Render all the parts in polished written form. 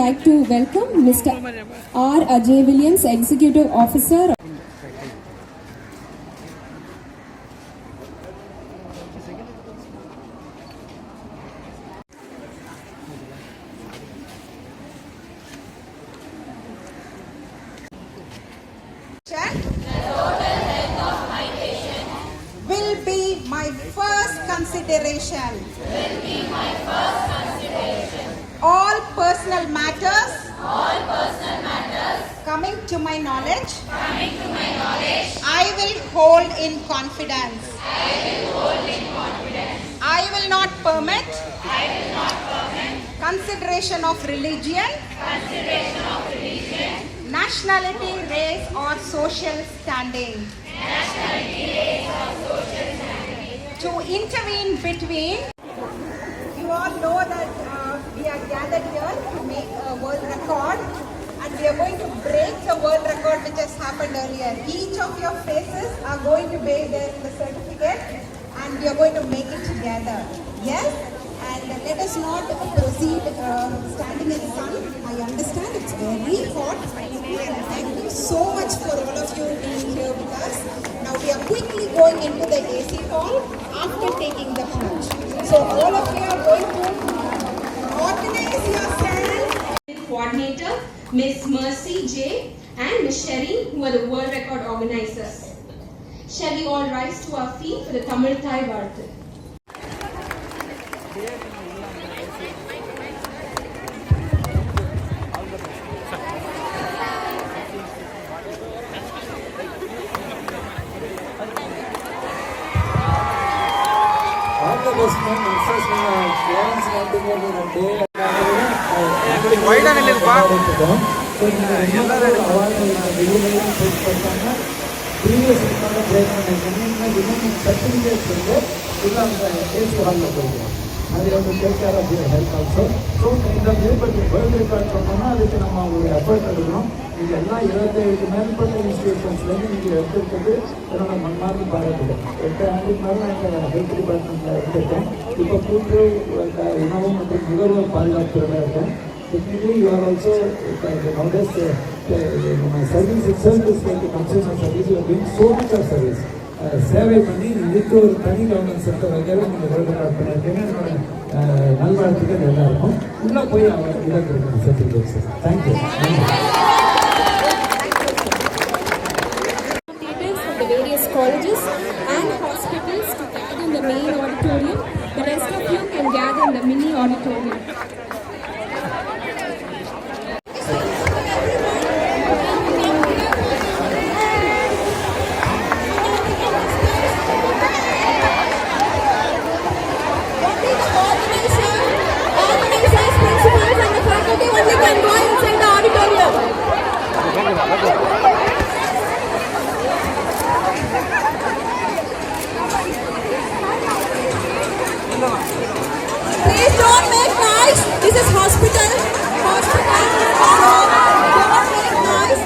like to welcome Mr. R. Ajay Williams, Executive Officer. Will be my first consideration. All personal matters. Coming to my knowledge. I will hold in confidence. I will not permit. Consideration of religion. Nationality, race, or social standing. To intervene between. You all know that we are gathered here to make a world record, and we are going to break the world record which has happened earlier. Each of your faces are going to be there in the certificate, and we are going to make it together. Yes? And let us not proceed standing in the sun. I understand it's very hot, and thank you so much for all of you being here with us. Now we are quickly going into the AC hall after taking the plunge. So all of you are going to organize yourself. Coordinator, Ms. Mercy J. and Ms. Sherry, who are the world record organizers. Shall we all rise to our feet for the Tamil Thai Varthu? and they have to take care of their health also. So in the world record பண்ணோம்னா அதுக்கு நம்ம ஒரு effort எடுக்கணும். இது எல்லாம் 27 மேற்பட்ட இன்ஸ்டிடியூஷன்ஸ்லேருந்து நீங்கள் எடுத்துக்கிட்டு என்னோட மன்மார்க்கு பாராட்டுகிறேன். 8 ஆண்டுக்கு மேலே நான் ஹெல்த் டிபார்ட்மெண்ட்டில் இருந்திருக்கேன். இப்போ கூட்டுறவு உணவு மற்றும் நுகர்வோர் பாதுகாப்புறையில் இருக்கேன். Technically, you are also nowadays my service itself is like a consumer service. You are doing so much of service. சேவை பண்ணி இதுக்கு ஒரு தனி கவர்மெண்ட் சென்டர் வைக்கிறது நீங்கள் வேர்ல்டு ரெக்கார்ட் பண்ணியிருக்கீங்க. என்னோட நல்வாழ்த்துக்கள் எல்லாருக்கும். உள்ளே போய் அவர் இழந்திருக்கேன் certificate sir. Thank you. From the various colleges and hospitals to gather in the main auditorium. The rest of you can gather in the mini auditorium. Please don't make noise. This is hospital. Don't make noise.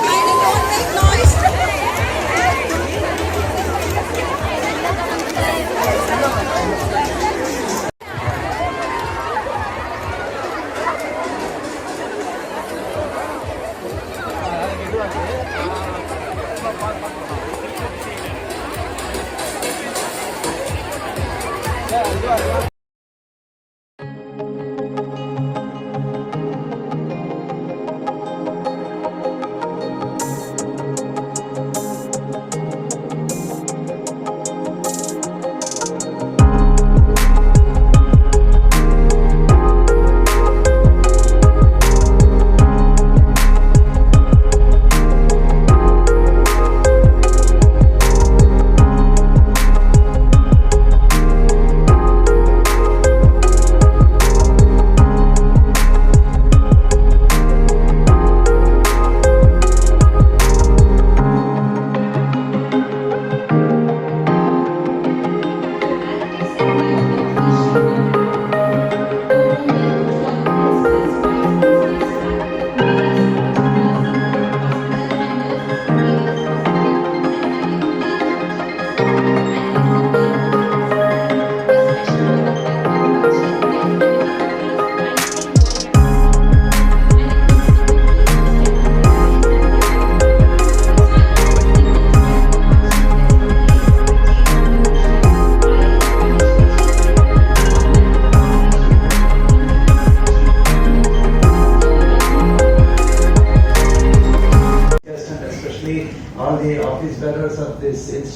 Kindly don't make noise.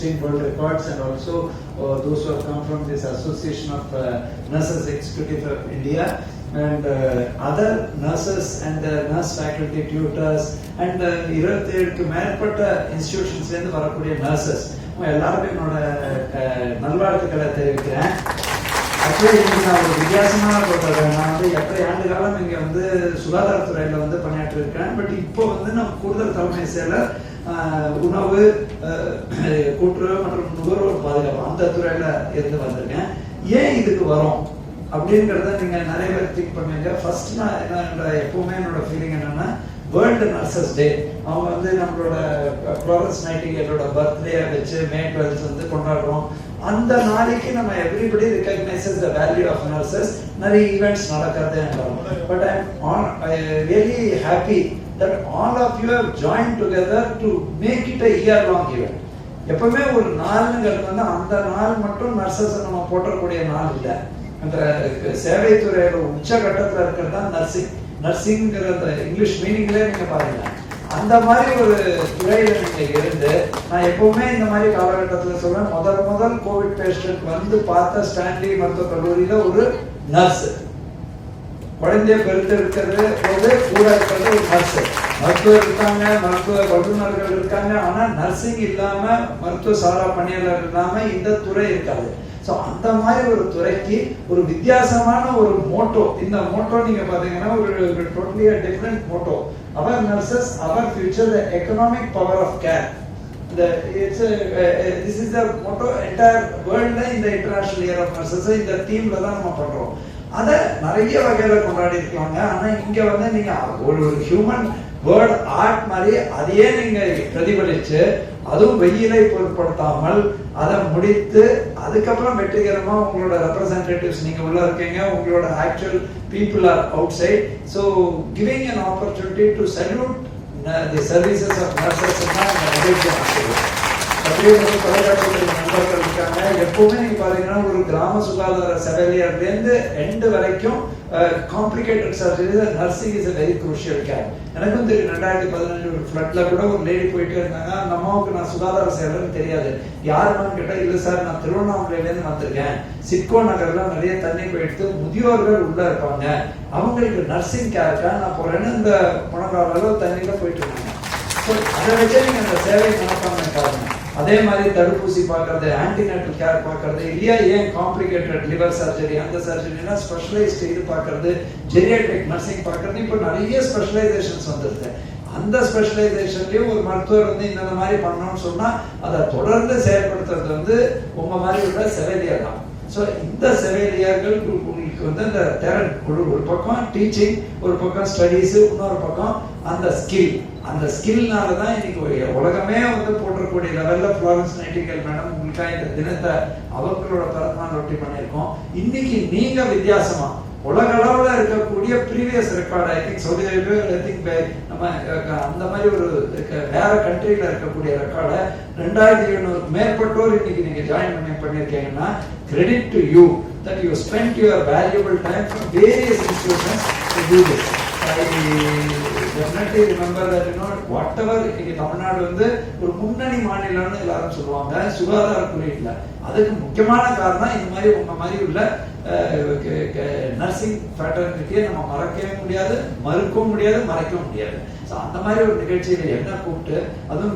registering world records, and also those who have come from this Association of Nurses Executive of India, and other nurses and nurse faculty tutors and 27க்கு மேற்பட்ட இன்ஸ்டிடியூஷன்ஸ்லேருந்து வரக்கூடிய nurses எல்லாருக்கும் என்னோட நல்வாழ்த்துக்களை தெரிவிக்கிறேன். Actually இன்னைக்கு நான் ஒரு வித்தியாசமான சொல்றேன். நான் வந்து 8 ஆண்டு காலம் இங்கே வந்து சுகாதாரத்துறையில் வந்து பணியாற்றி இருக்கேன். பட் இப்போ வந்து நம்ம கூடுதல் தலைமை செயலர் உணவு கூட்டுறவு மற்றும் நுகர்வோர் பாதுகாப்பு அந்த துறையில் இருந்து வந்திருக்கேன். ஏன் இதுக்கு வரும் அப்படிங்கிறத நீங்க நிறைய பேர் திங்க் பண்ணுவீங்க. ஃபர்ஸ்ட் நான் என்னோட எப்பவுமே என்னோட ஃபீலிங் என்னன்னா, வேர்ல்டு நர்சஸ் டே அவங்க வந்து நம்மளோட ஃப்ளோரன்ஸ் நைட்டிங்கேலோட பர்த்டே வச்சு May 12 வந்து கொண்டாடுறோம். அந்த நாளைக்கு நம்ம everybody recognises the value of nurses. நிறைய ஈவெண்ட்ஸ் நடக்கிறது. But I really happy that all of you have joined together to make it a year long event. எப்பவுமே ஒரு நாளுங்கிறது வந்து அந்த நாள் மட்டும் நர்சஸ் நம்ம போட்டக்கூடிய நாள் இல்லை. அந்த சேவை துறையோட உச்சகட்டத்தில் இருக்கிறது தான் நர்சிங். நர்சிங்கிற இங்கிலீஷ் மீனிங்லேயே நீங்க பாருங்க. அந்த மாதிரி ஒரு துறையில நீங்க இருந்து, நான் எப்பவுமே இந்த மாதிரி காலகட்டத்தில் சொல்றேன், முதல் கோவிட் பேஷண்ட் வந்து பார்த்த ஸ்டான்லி மருத்துவக் கல்லூரியில ஒரு நர்ஸ், குழந்தைய பெருத்தெடுக்கிறது போது கூட இருக்கிறது ஒரு நர்ஸ். மருத்துவர் இருக்காங்க, மருத்துவ வல்லுநர்கள் இருக்காங்க. ஆனா நர்சிங் இல்லாம, மருத்துவ சாரா பணியாளர் இல்லாம இந்த துறை இருக்காது. ஸோ அந்த மாதிரி ஒரு துறைக்கு ஒரு வித்தியாசமான ஒரு மோட்டோ. இந்த மோட்டோ நீங்க பாத்தீங்கன்னா ஒரு totally different motto. Our nurses, our future, the economic power of care. This is the motto entire world in the International Year of Nurses. இந்த தீம்ல தான் நம்ம பண்றோம். அதை நிறைய வகையில கொண்டாடி இருக்காங்க. ஆனா இங்க வந்து நீங்க ஒரு ஹியூமன் வேர்ட் ஆர்ட் மாதிரி அதையே நீங்க பிரதிபலிச்சு, அதுவும் வெயிலை பொருட்படுத்தாமல் அதை முடித்து, அதுக்கப்புறம் வெற்றிகரமா உங்களோட ரெப்ரசன்டேட்டிவ்ஸ் நீங்க உள்ள இருக்கீங்க, உங்களோட actual people are outside. So giving an opportunity to salute the services of nurses நண்பர்கள் இருக்காங்க. எப்பவுமே நீங்க பாத்தீங்கன்னா ஒரு கிராம சுகாதார செவிலியர்ல இருந்து எண்டு வரைக்கும் complicated surgery nursing is a very crucial care. எனக்கும் தெரியும், 2015 ஒரு ஃப்ளட்ல கூட ஒரு லேடி போயிட்டே இருந்தாங்க. அந்த அம்மாவுக்கு நான் சுகாதார சேவைன்னு தெரியாது. யாருன்னு கேட்டா, இல்ல சார் நான் திருவண்ணாமலையில இருந்து வந்திருக்கேன், சிட்கோ நகர்ல நிறைய தண்ணி போயிடுத்து, முதியோர்கள் உள்ள இருப்பாங்க, அவங்களுக்கு நர்சிங் கேருக்கா நான் போறேன்னு இந்த பணக்கார தண்ணியில போயிட்டு இருந்தாங்க. அதை வச்சு நீங்க அந்த சேவை மனப்பான்மை பாருங்க. அதே மாதிரி தடுப்பூசி பார்க்கறது, ஆன்டிநேட்டல் கேர் பார்க்கறது, இல்லையா ஏன் காம்ப்ளிகேட்டட் லிவர் சர்ஜரி, அந்த சர்ஜரினா ஸ்பெஷலைஸ்ட் இது பார்க்கறது, ஜெரியாட்ரிக் நர்சிங் பார்க்கறது, இப்போ நிறைய ஸ்பெஷலைசேஷன்ஸ் வந்துருக்கு. அந்த ஸ்பெஷலைசேஷன்லயும் ஒரு மருத்துவர் வந்து இந்த மாதிரி பண்ணணும்னு சொன்னா அதை தொடர்ந்து செயல்படுத்துறது வந்து உங்க மாதிரி உள்ள செவிலியர் தான். ஸோ இந்த செவிலியர்கள் உங்களுக்கு வந்து அந்த டேலண்ட், ஒரு பக்கம் டீச்சிங், ஒரு பக்கம் ஸ்டடீஸ், இன்னொரு பக்கம் அந்த ஸ்கில். அந்த ஸ்கில்னால தான் இன்னைக்கு உலகமே வந்து போட்டக்கூடிய லெவல்ல ஃப்ளோரன்ஸ் நைட்டிங்கேல் மேடம் உங்களுக்காக இந்த தினத்தை அவங்களோட பிறந்தநாள் ஒட்டி பண்ணியிருக்கோம். இன்னைக்கு நீங்க வித்தியாசமா உலக அளவுல இருக்கக்கூடிய previous record, I think Saudi Arabia, I think நம்ம அந்த மாதிரி ஒரு வேற கண்ட்ரியில இருக்கக்கூடிய ரெக்கார்டை 2700 மேற்பட்டோர் இன்னைக்கு நீங்க join பண்ணிருக்கீங்கன்னா, credit to you that you spent your valuable time from various institutions to do this. I definitely remember that, you know, whatever இன்னைக்கு தமிழ்நாடு வந்து ஒரு முன்னணி மாநிலம்னு எல்லாரும் சொல்லுவாங்க சுகாதார குறியீட்டுல. அதுக்கு முக்கியமான காரணம் இந்த மாதிரி உங்க மாதிரி உள்ள நர்சிங் ஃபேட்டர்னிட்டியை நம்ம மறக்கவே முடியாது, மறுக்கவும் முடியாது, மறைக்கவும் முடியாது. ஸோ அந்த மாதிரி ஒரு நிகழ்ச்சியில என்ன கூப்பிட்டு, அதுவும்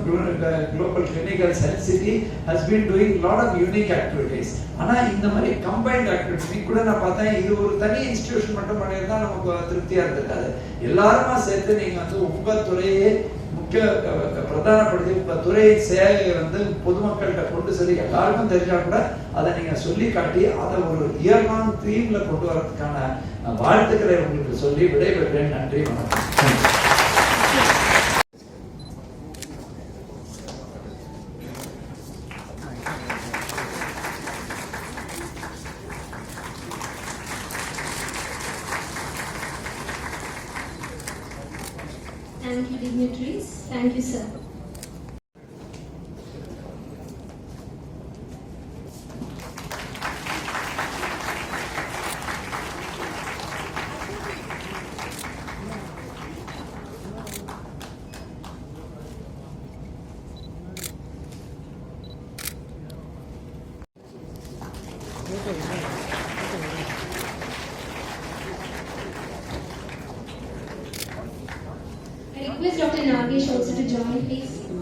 global clinical health city has been doing lot of unique activities. ஆனா இந்த மாதிரி கம்பைன்ட் ஆக்டிவிட்டி கூட நான் பார்த்தேன், இது ஒரு தனி இன்ஸ்டிடியூஷன் மட்டும் பண்ணியிருந்தா நமக்கு திருப்தியா இருந்திருக்காது. எல்லாருமா சேர்த்து நீங்க வந்து உங்க துறையே முக்கிய பிரதானப்படுத்தி உங்க துறையை சேவையை வந்து பொதுமக்கள்கிட்ட கொண்டு சொல்லி எல்லாருக்கும் தெரிஞ்சா கூட அதை நீங்க சொல்லி காட்டி அதை ஒரு இயர் லாங் தீம்ல கொண்டு வரதுக்கான வாழ்த்துக்களை உங்களுக்கு சொல்லி விடைபெற்றேன். நன்றி, வணக்கம். Thank you, dignitaries. Thank you, sir. join, please?